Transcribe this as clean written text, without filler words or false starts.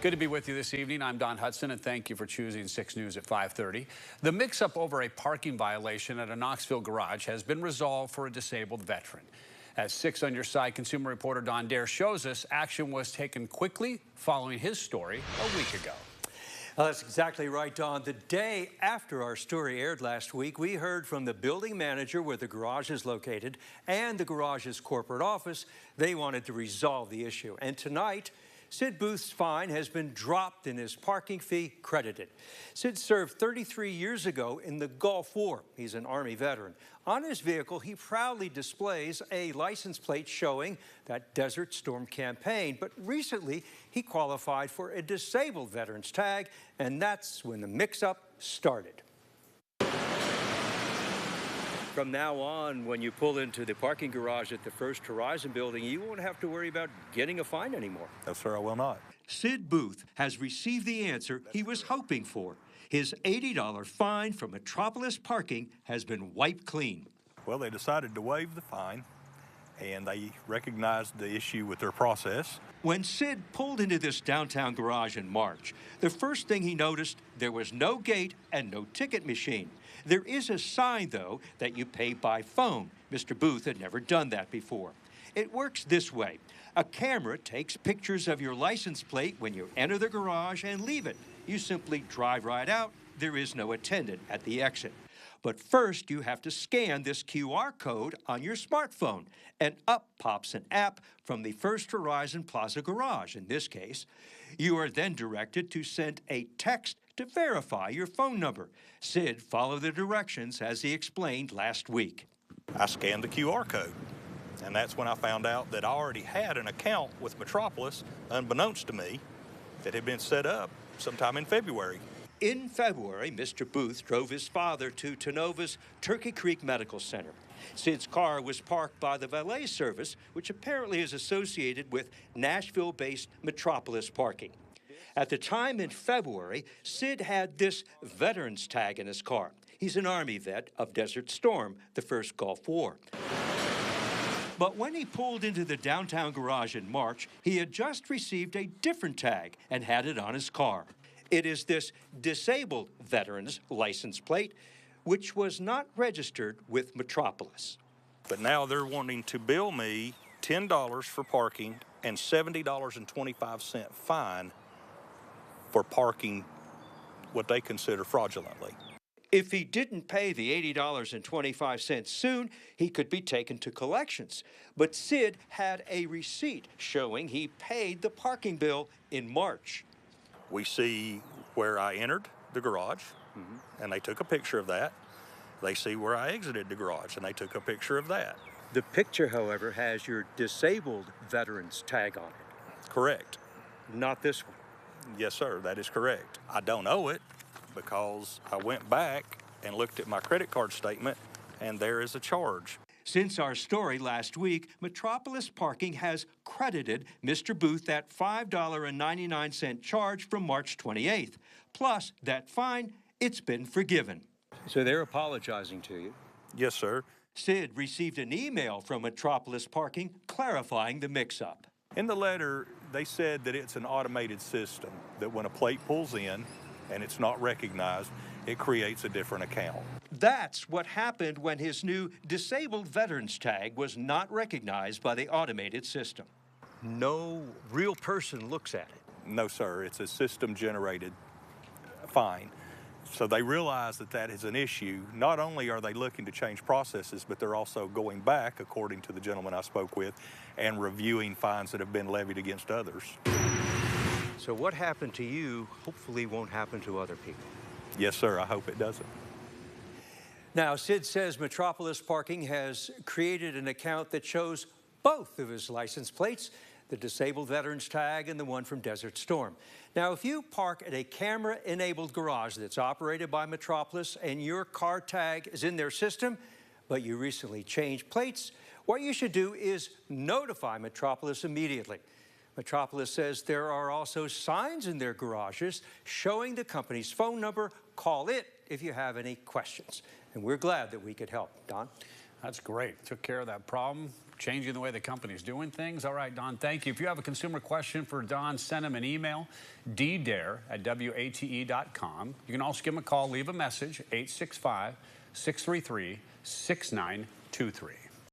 Good to be with you this evening. I'm Don Hudson, and thank you for choosing 6 News at 5:30. The mix-up over a parking violation at a Knoxville garage has been resolved for a disabled veteran. As 6 on Your Side consumer reporter Don Dare shows us, action was taken quickly following his story a week ago. That's exactly right, Don. The day after our story aired last week, we heard from the building manager where the garage is located and the garage's corporate office. They wanted to resolve the issue. And tonight, Sid Booth's fine has been dropped and his parking fee credited. Sid served 33 years ago in the Gulf War. He's an Army veteran. On his vehicle, he proudly displays a license plate showing that Desert Storm campaign. But recently, he qualified for a disabled veteran's tag, and that's when the mix-up started. From now on, when you pull into the parking garage at the First Horizon building, you won't have to worry about getting a fine anymore. No, sir, I will not. Sid Booth has received the answer he was hoping for. His $80 fine from Metropolis Parking has been wiped clean. Well, they decided to waive the fine, and they recognized the issue with their process. When Sid pulled into this downtown garage in March, the first thing he noticed, there was no gate and no ticket machine. There is a sign, though, that you pay by phone. Mr. Booth had never done that before. It works this way. A camera takes pictures of your license plate when you enter the garage and leave it. You simply drive right out. There is no attendant at the exit. But first, you have to scan this QR code on your smartphone, and up pops an app from the First Horizon Plaza Garage, in this case. You are then directed to send a text to verify your phone number. Sid followed the directions as he explained last week. I scanned the QR code, and that's when I found out that I already had an account with Metropolis, unbeknownst to me, that had been set up sometime in February. In February, Mr. Booth drove his father to Tenova's Turkey Creek Medical Center. Sid's car was parked by the valet service, which apparently is associated with Nashville-based Metropolis Parking. At the time in February, Sid had this veteran's tag in his car. He's an Army vet of Desert Storm, the first Gulf War. But when he pulled into the downtown garage in March, he had just received a different tag and had it on his car. It is this disabled veteran's license plate, which was not registered with Metropolis. But now they're wanting to bill me $10 for parking and $70.25 fine for parking what they consider fraudulently. If he didn't pay the $80.25 soon, he could be taken to collections. But Sid had a receipt showing he paid the parking bill in March. We see where I entered the garage, and they took a picture of that. They see where I exited the garage, and they took a picture of that. The picture, however, has your disabled veteran's tag on it. Correct. Not this one. Yes, sir, that is correct. I don't owe it because I went back and looked at my credit card statement, and there is a charge. Since our story last week, Metropolis Parking has credited Mr. Booth that $5.99 charge from March 28th. Plus, that fine, it's been forgiven. So they're apologizing to you? Yes, sir. Sid received an email from Metropolis Parking clarifying the mix-up. In the letter, they said that it's an automated system, that when a plate pulls in and it's not recognized, it creates a different account. That's what happened when his new disabled veteran's tag was not recognized by the automated system. No real person looks at it. No, sir, it's a system-generated fine. So they realize that that is an issue. Not only are they looking to change processes, but they're also going back, according to the gentleman I spoke with, and reviewing fines that have been levied against others. So what happened to you hopefully won't happen to other people. Yes, sir, I hope it doesn't. Now, Sid says Metropolis Parking has created an account that shows both of his license plates, the disabled veteran's tag and the one from Desert Storm. Now, if you park at a camera-enabled garage that's operated by Metropolis and your car tag is in their system, but you recently changed plates, what you should do is notify Metropolis immediately. Metropolis says there are also signs in their garages showing the company's phone number. Call it if you have any questions. And we're glad that we could help. Don? That's great. Took care of that problem, changing the way the company's doing things. All right, Don, thank you. If you have a consumer question for Don, send him an email, ddare@wate.com. You can also give him a call, leave a message, 865-633-6923.